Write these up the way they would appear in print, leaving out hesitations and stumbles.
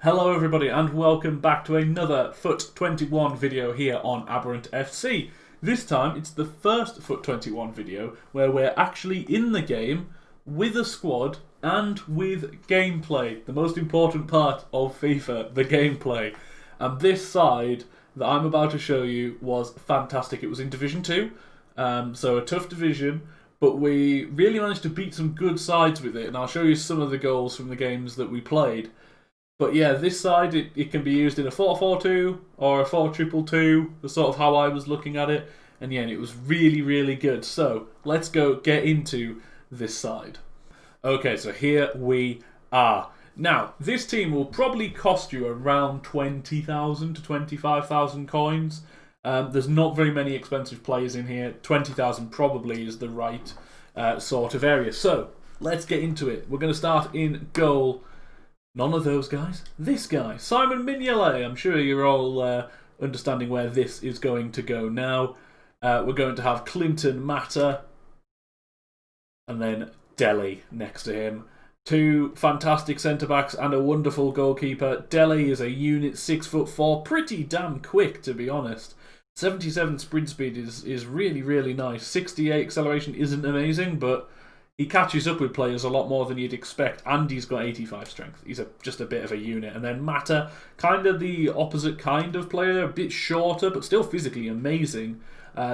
Hello everybody and welcome back to another Foot 21 video here on Aberrant FC. This time it's the first Foot 21 video where we're actually in the game with a squad and with gameplay. The most important part of FIFA, the gameplay. And this side that I'm about to show you was fantastic. It was in Division 2, so a tough division, but we really managed to beat some good sides with it, and I'll show you some of the goals from the games that we played. But yeah, this side, it can be used in a 4-4-2 or a 4-2-2, the sort of how I was looking at it. And yeah, it was really, really good. So let's go get into this side. Okay, so here we are. Now, this team will probably cost you around 20,000 to 25,000 coins. There's not very many expensive players in here. 20,000 probably is the right sort of area. So let's get into it. We're going to start in goal. None of those guys. This guy, Simon Mignolet. I'm sure you're all understanding where this is going to go now. We're going to have Clinton Mata and then Dele next to him. Two fantastic centre-backs and a wonderful goalkeeper. Dele is a unit 6'4", pretty damn quick to be honest. 77 sprint speed is really, really nice. 68 acceleration isn't amazing, but he catches up with players a lot more than you'd expect, and he's got 85 strength. He's just a bit of a unit. And then Mata, kind of the opposite kind of player, a bit shorter, but still physically amazing.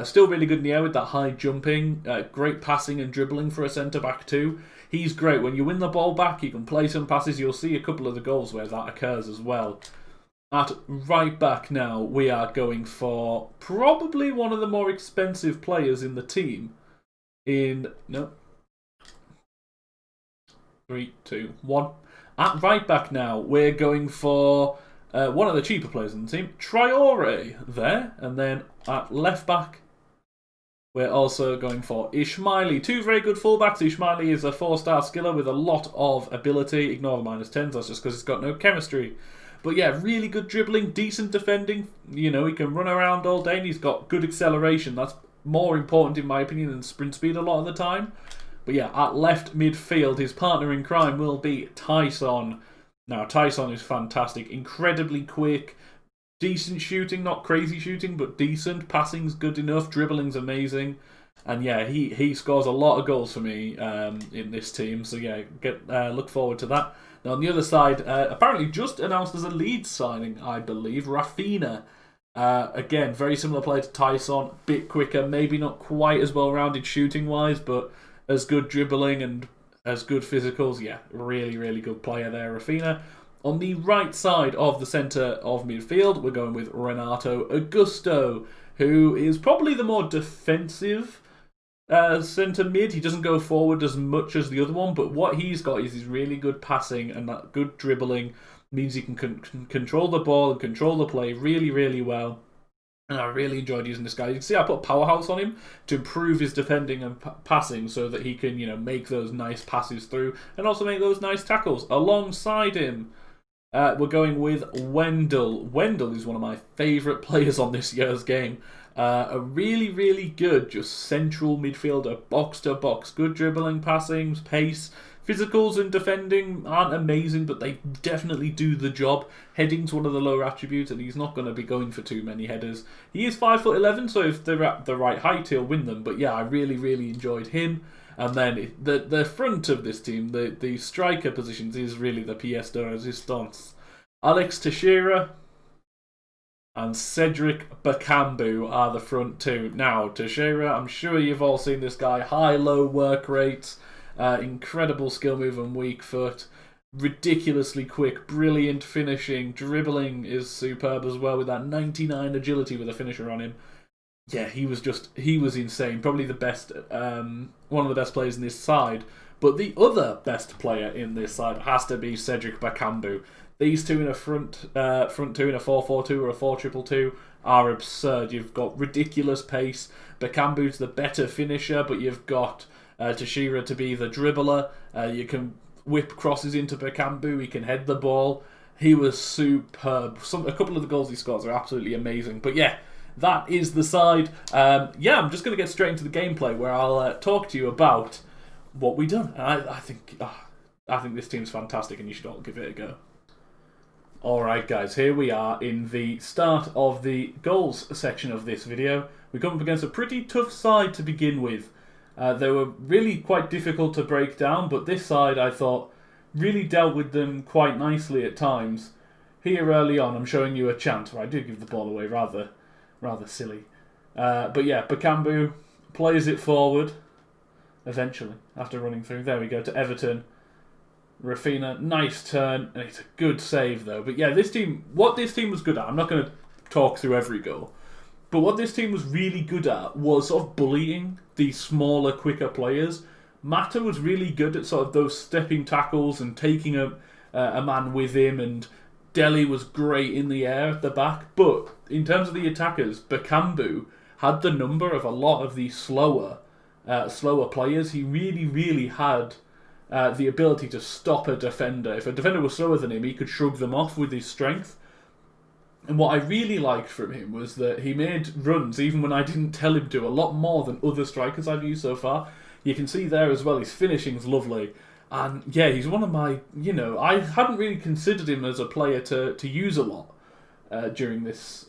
Still really good in the air with that high jumping, great passing and dribbling for a centre-back too. He's great. When you win the ball back, you can play some passes. You'll see a couple of the goals where that occurs as well. At right back now, we are going for probably one of the more expensive players in the team. No. 3, 2, 1. At right back now, we're going for one of the cheaper players in the team, Traore there. And then at left back, we're also going for Ismaili. Two very good fullbacks. Ismaili is a 4-star skiller with a lot of ability. Ignore the -10s, that's just because it's got no chemistry. But yeah, really good dribbling, decent defending. You know, he can run around all day and he's got good acceleration. That's more important in my opinion than sprint speed a lot of the time. But yeah, at left midfield, his partner in crime will be Tyson. Now, Tyson is fantastic. Incredibly quick. Decent shooting. Not crazy shooting, but decent. Passing's good enough. Dribbling's amazing. And yeah, he scores a lot of goals for me in this team. So yeah, look forward to that. Now, on the other side, apparently just announced as a Leeds signing, I believe, Rafinha. Again, very similar player to Tyson. Bit quicker. Maybe not quite as well-rounded shooting-wise, but as good dribbling and as good physicals. Yeah, really, really good player there, Rafinha. On the right side of the centre of midfield, we're going with Renato Augusto, who is probably the more defensive centre mid. He doesn't go forward as much as the other one, but what he's got is his really good passing, and that good dribbling means he can control the ball and control the play really, really well. And I really enjoyed using this guy. You can see I put Powerhouse on him to improve his defending and passing so that he can, make those nice passes through and also make those nice tackles. Alongside him, we're going with Wendell. Wendell is one of my favourite players on this year's game. A really, really good just central midfielder, box to box. Good dribbling, passing, pace. Physicals and defending aren't amazing, but they definitely do the job. Heading's one of the lower attributes, and he's not going to be going for too many headers. He is 5'11", so if they're at the right height, he'll win them. But yeah, I really, really enjoyed him. And then the front of this team, the striker positions, is really the pièce de résistance. Alex Teixeira and Cedric Bakambu are the front two. Now, Teixeira, I'm sure you've all seen this guy. High-low work rates. Incredible skill move and weak foot. Ridiculously quick, brilliant finishing. Dribbling is superb as well with that 99 agility with a finisher on him. Yeah, he was insane. Probably the best, one of the best players in this side. But the other best player in this side has to be Cedric Bakambu. These two in a front two in a 4-4-2 or a 4-2-2 are absurd. You've got ridiculous pace. Bakambu's the better finisher, but you've got Teixeira to be the dribbler. You can whip crosses into Bakambu. He can head the ball. He was superb. A couple of the goals he scores are absolutely amazing. But yeah, that is the side. I'm just going to get straight into the gameplay where I'll talk to you about what we've done. I think this team's fantastic and you should all give it a go. Alright guys, here we are in the start of the goals section of this video. We come up against a pretty tough side to begin with. They were really quite difficult to break down, but this side I thought really dealt with them quite nicely at times. Here early on I'm showing you a chance where I do give the ball away, rather silly. But yeah, Bakambu plays it forward eventually after running through. There we go to Everton. Rafinha, nice turn, and it's a good save though. But yeah, what this team was good at, I'm not going to talk through every goal, but what this team was really good at was sort of bullying the smaller, quicker players. Mata was really good at sort of those stepping tackles and taking a man with him, and Dele was great in the air at the back. But in terms of the attackers, Bakambu had the number of a lot of these slower players. He really had the ability to stop a defender. If a defender was slower than him, he could shrug them off with his strength. And what I really liked from him was that he made runs, even when I didn't tell him to, a lot more than other strikers I've used so far. You can see there as well, his finishing's lovely. And yeah, he's one of my, I hadn't really considered him as a player to use a lot during this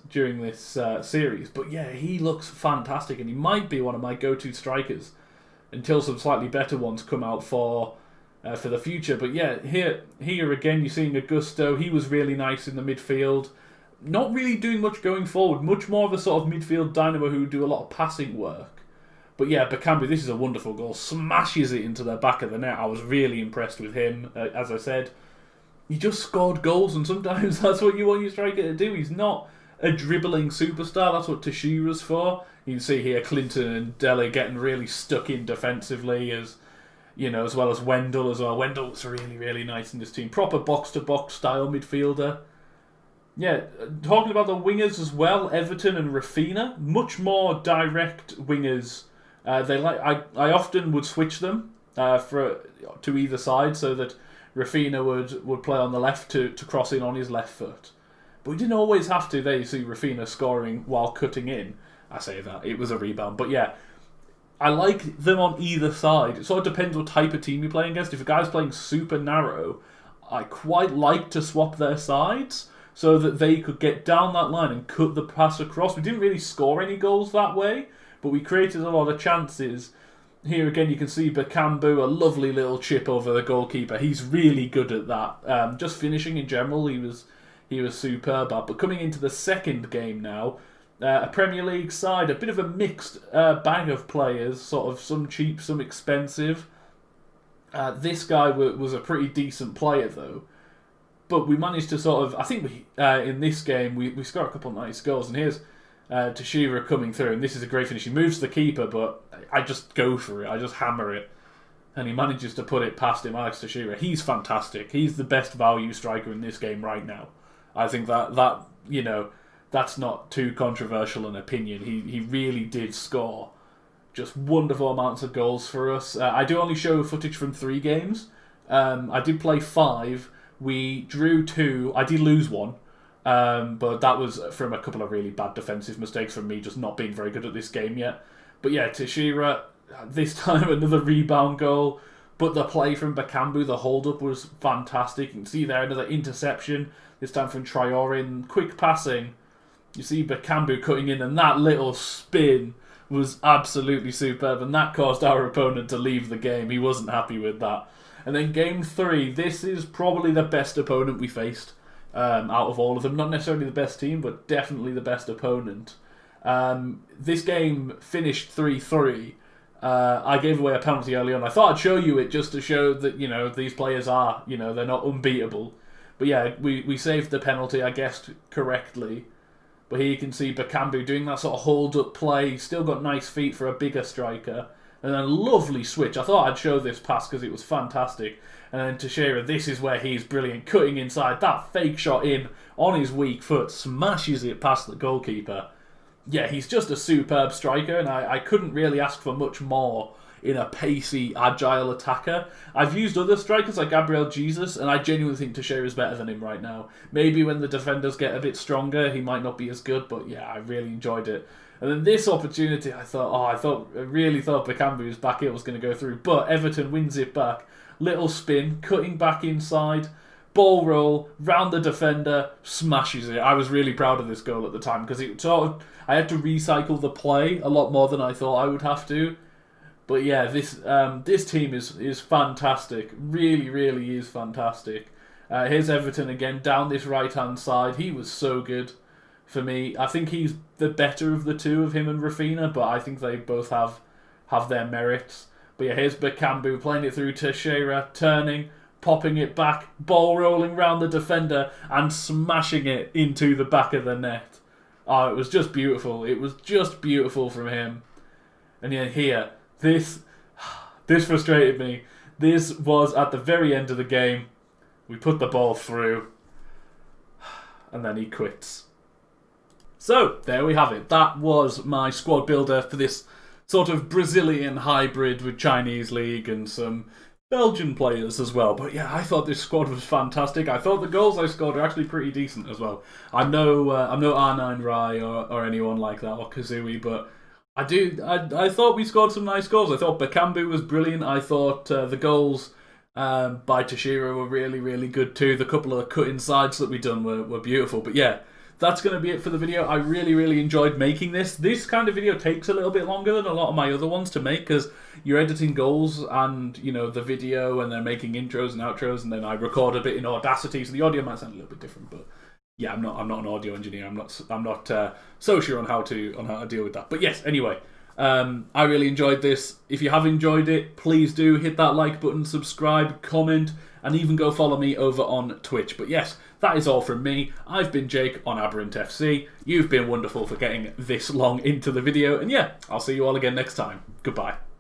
series. But yeah, he looks fantastic, and he might be one of my go-to strikers until some slightly better ones come out for the future. But yeah, here again, you're seeing Augusto. He was really nice in the midfield. Not really doing much going forward. Much more of a sort of midfield dynamo who do a lot of passing work. But yeah, Bakambu, this is a wonderful goal. Smashes it into the back of the net. I was really impressed with him. As I said, he just scored goals, and sometimes that's what you want your striker to do. He's not a dribbling superstar. That's what Teixeira's for. You can see here Clinton and Dele getting really stuck in defensively, as well as Wendell as well. Wendell looks really nice in this team. Proper box-to-box style midfielder. Yeah, talking about the wingers as well, Everton and Rafinha, much more direct wingers. I often would switch them to either side, so that Rafinha would play on the left to cross in on his left foot. But we didn't always have to. There you see Rafinha scoring while cutting in. I say that, it was a rebound. But yeah, I like them on either side. It sort of depends what type of team you're playing against. If a guy's playing super narrow, I quite like to swap their sides so that they could get down that line and cut the pass across. We didn't really score any goals that way, but we created a lot of chances. Here again, you can see Bakambu, a lovely little chip over the goalkeeper. He's really good at that. Just finishing in general, he was superb at. But coming into the second game now, a Premier League side, a bit of a mixed bag of players, sort of some cheap, some expensive. This guy was a pretty decent player though. But we managed to sort of, I think in this game, we scored a couple of nice goals. And here's Teixeira coming through, and this is a great finish. He moves the keeper, but I just go for it. I just hammer it. And he manages to put it past him, Alex Teixeira. He's fantastic. He's the best value striker in this game right now. I think that that's not too controversial an opinion. He really did score just wonderful amounts of goals for us. I do only show footage from 3 games. I did play 5. We drew 2. I did lose 1. But that was from a couple of really bad defensive mistakes from me just not being very good at this game yet. But yeah, Teixeira, this time another rebound goal. But the play from Bakambu, the hold-up was fantastic. You can see there another interception, this time from Traore. Quick passing. You see Bakambu cutting in, and that little spin was absolutely superb. And that caused our opponent to leave the game. He wasn't happy with that. And then game 3, this is probably the best opponent we faced out of all of them. Not necessarily the best team, but definitely the best opponent. This game finished 3-3. I gave away a penalty early on. I thought I'd show you it just to show that, these players are, they're not unbeatable. But yeah, we saved the penalty, I guessed correctly. But here you can see Bakambu doing that sort of hold-up play. Still got nice feet for a bigger striker. And then a lovely switch. I thought I'd show this pass because it was fantastic. And then Teixeira, this is where he's brilliant. Cutting inside, that fake shot in on his weak foot. Smashes it past the goalkeeper. Yeah, he's just a superb striker, and I couldn't really ask for much more in a pacey, agile attacker. I've used other strikers like Gabriel Jesus, and I genuinely think Teixeira is better than him right now. Maybe when the defenders get a bit stronger, he might not be as good, but yeah, I really enjoyed it. And then this opportunity, I really thought Bakambu's back here was going to go through, but Everton wins it back. Little spin, cutting back inside, ball roll, round the defender, smashes it. I was really proud of this goal at the time because it sort of, I had to recycle the play a lot more than I thought I would have to. But yeah, this team is fantastic. Really, really is fantastic. Here's Everton again down this right-hand side. He was so good for me. I think he's the better of the two, of him and Rafinha, but I think they both have their merits. But yeah, here's Bakambu playing it through to Shearer, turning, popping it back, ball rolling round the defender and smashing it into the back of the net. Oh, it was just beautiful. It was just beautiful from him. And yeah, here, this frustrated me. This was at the very end of the game. We put the ball through and then he quits. So, there we have it. That was my squad builder for this sort of Brazilian hybrid with Chinese League and some Belgian players as well. But yeah, I thought this squad was fantastic. I thought the goals I scored are actually pretty decent as well. I'm no R9 Rai or anyone like that, or Kazooie, but I thought we scored some nice goals. I thought Bakambu was brilliant. I thought the goals by Teixeira were really, really good too. The couple of cut insides that we done were beautiful. But yeah, that's going to be it for the video. I really, really enjoyed making this. This kind of video takes a little bit longer than a lot of my other ones to make because you're editing goals and, you know, the video and then making intros and outros, and then I record a bit in Audacity, so the audio might sound a little bit different. But yeah, I'm not an audio engineer. I'm not so sure on how to deal with that. But yes, anyway, I really enjoyed this. If you have enjoyed it, please do hit that like button, subscribe, comment, and even go follow me over on Twitch. But yes, that is all from me. I've been Jake on Aberrant FC. You've been wonderful for getting this long into the video. And yeah, I'll see you all again next time. Goodbye.